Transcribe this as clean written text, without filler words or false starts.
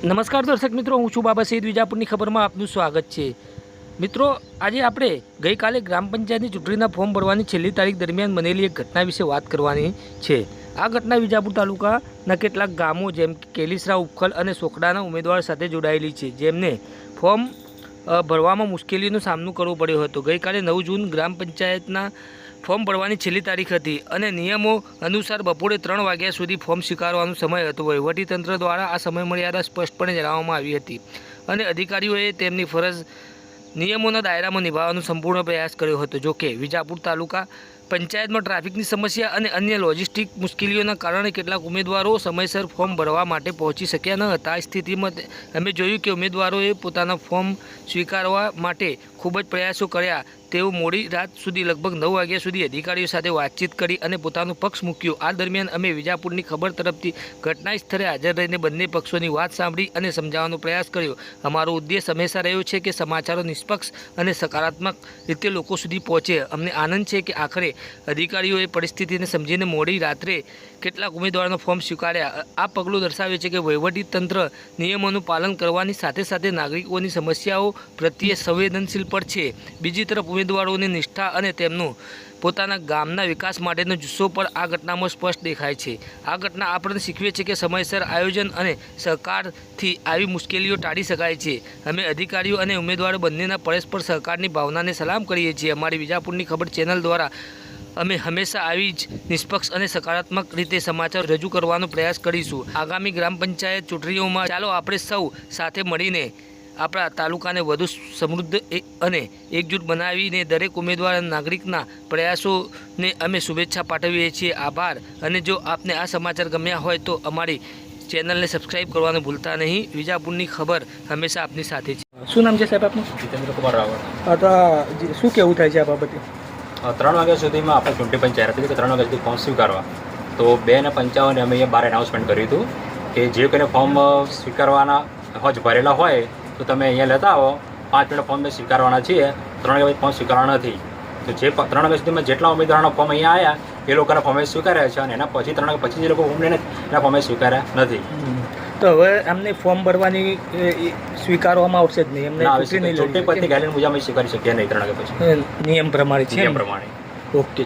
નમસ્કાર દર્શક મિત્રો, હું છું બાબા સઈદ. વિજાપુરની ખબરમાં આપનું સ્વાગત છે. મિત્રો, આજે આપણે ગઈકાલે ગ્રામ પંચાયતની ચૂંટણીના ફોર્મ ભરવાની છેલ્લી તારીખ દરમિયાન બનેલી એક ઘટના વિશે વાત કરવાની છે. આ ઘટના વિજાપુર તાલુકાના કેટલાક ગામો જેમ કે કેલીસરા, ઉપખલ અને સોખડાના ઉમેદવાર સાથે જોડાયેલી છે, જેમને ફોર્મ ભરવામાં મુશ્કેલીનો સામનો કરવો પડ્યો હતો. ગઈકાલે 9 જૂન ગ્રામ પંચાયતના ફોર્મ ભરવાની છેલ્લી તારીખ હતી અને નિયમો અનુસાર બપોરે 3 વાગ્યા સુધી ફોર્મ સ્વીકારવાનો સમય હતો. વહીવટીતંત્ર દ્વારા આ સમય મર્યાદા સ્પષ્ટપણે જણાવવામાં આવી હતી અને અધિકારીઓએ તેમની ફરજ નિયમોના દાયરામાં નિભાવવાનો સંપૂર્ણ પ્રયાસ કર્યો હતો. જોકે વિજાપુર તાલુકા પંચાયતમાં ટ્રાફિકની સમસ્યા અને અન્ય લોજિસ્ટિક મુશ્કેલીઓના કારણે કેટલાક ઉમેદવારો સમયસર ફોર્મ ભરવા માટે પહોંચી શક્યા ન હતા. આ સ્થિતિમાં અમે જોયું કે ઉમેદવારોએ પોતાના ફોર્મ સ્વીકારવા માટે ખૂબ જ પ્રયાસો કર્યા. તેઓ મોડી રાત સુધી લગભગ 9 વાગ્યા સુધી અધિકારીઓ સાથે વાતચીત કરી અને પોતાનો પક્ષ મૂક્યો. આ દરમિયાન અમે વિજાપુરની ખબર તરફથી ઘટના સ્થળે હાજર રહીને બંને પક્ષોની વાત સાંભળી અને સમજાવવાનો પ્રયાસ કર્યો. અમારો ઉદ્દેશ હંમેશા રહ્યો છે કે સમાચારો નિષ્પક્ષ અને સકારાત્મક રીતે લોકો સુધી પહોંચે. અમને આનંદ છે કે આખરે અધિકારીઓએ પરિસ્થિતિને સમજીને મોડી રાત્રે કેટલાક ઉમેદવારોનો ફોર્મ સ્વીકાર્યા. આ પગલું દર્શાવે છે કે વહીવટીતંત્ર નિયમોનું પાલન કરવાની સાથે સાથે નાગરિકોની સમસ્યાઓ પ્રત્યે સંવેદનશીલ પણ છે. બીજી તરફ ઉમેદવારોની નિષ્ઠા અને તેમનું પોતાના ગામના વિકાસ માટેનો જુસ્સો પણ આ ઘટનામાં સ્પષ્ટ દેખાય છે. આ ઘટના આપણને શીખવે છે કે સમયસર આયોજન અને સહકારથી આવી મુશ્કેલીઓ ટાળી શકાય છે. અમે અધિકારીઓ અને ઉમેદવારો બંનેના પરસ્પર સહકારની ભાવનાને સલામ કરીએ છીએ. અમારી વિજાપુરની ખબર ચેનલ દ્વારા અમે હંમેશા આવી જ નિષ્પક્ષ અને સકારાત્મક રીતે સમાચાર રજૂ કરવાનો પ્રયાસ કરીશું. આગામી ગ્રામ પંચાયત ચૂંટણીઓમાં ચાલો આપણે સૌ સાથે મળીને આપણા તાલુકાને વધુ સમૃદ્ધ અને એકજૂટ બનાવીને દરેક ઉમેદવાર અને નાગરિકના પ્રયાસોને અમે શુભેચ્છા પાઠવીએ છીએ. આભાર. અને જો આપને આ સમાચાર ગમ્યા હોય તો અમારી ચેનલને સબસ્ક્રાઈબ કરવાનું ભૂલતા નહીં. વિજાપુરની ખબર હંમેશા આપની સાથે છે. શું નામ છે સાહેબ આપનું? જીતેન્દ્ર કુમાર રાવળ. તો શું કહેવું થાય છે આ બાબતે? 3 વાગ્યા સુધીમાં આપણે ચૂંટણી પણ જાહેર હતી કે 3 વાગ્યા સુધી ફોર્મ સ્વીકારવા. તો 2:55 અમે અહીંયા બહાર એનાઉન્સમેન્ટ કર્યું હતું કે જે કોઈને ફોર્મ સ્વીકારવાના હજ ભરેલા હોય તો તમે અહીંયા લેતા આવો. 5 મિનિટ ફોર્મ સ્વીકારવાના છીએ. 3 વાગ્યા ફોર્મ સ્વીકારવાના નથી. તો જે 3 વાગ્યા સુધીમાં જેટલા ઉમેદવારોના ફોર્મ અહીંયા આવ્યા એ લોકોના ફોર્મે સ્વીકાર્યા છે અને એના પછી 3 વાગ્યા પછી જે લોકો ફોર્મ લઈને એના ફોર્મે સ્વીકાર્યા નથી. તો હવે અમને ફોર્મ ભરવાની સ્વીકારવામાં આવશે જ નહીં? એમને ચૂંટણી પત્રની ગાઈડલાઈન મુજબ અમે સ્વીકારી શકીએ નહીં 3 વાગ્યા પછી નિયમ પ્રમાણે છે. નિયમ પ્રમાણે. ઓકે.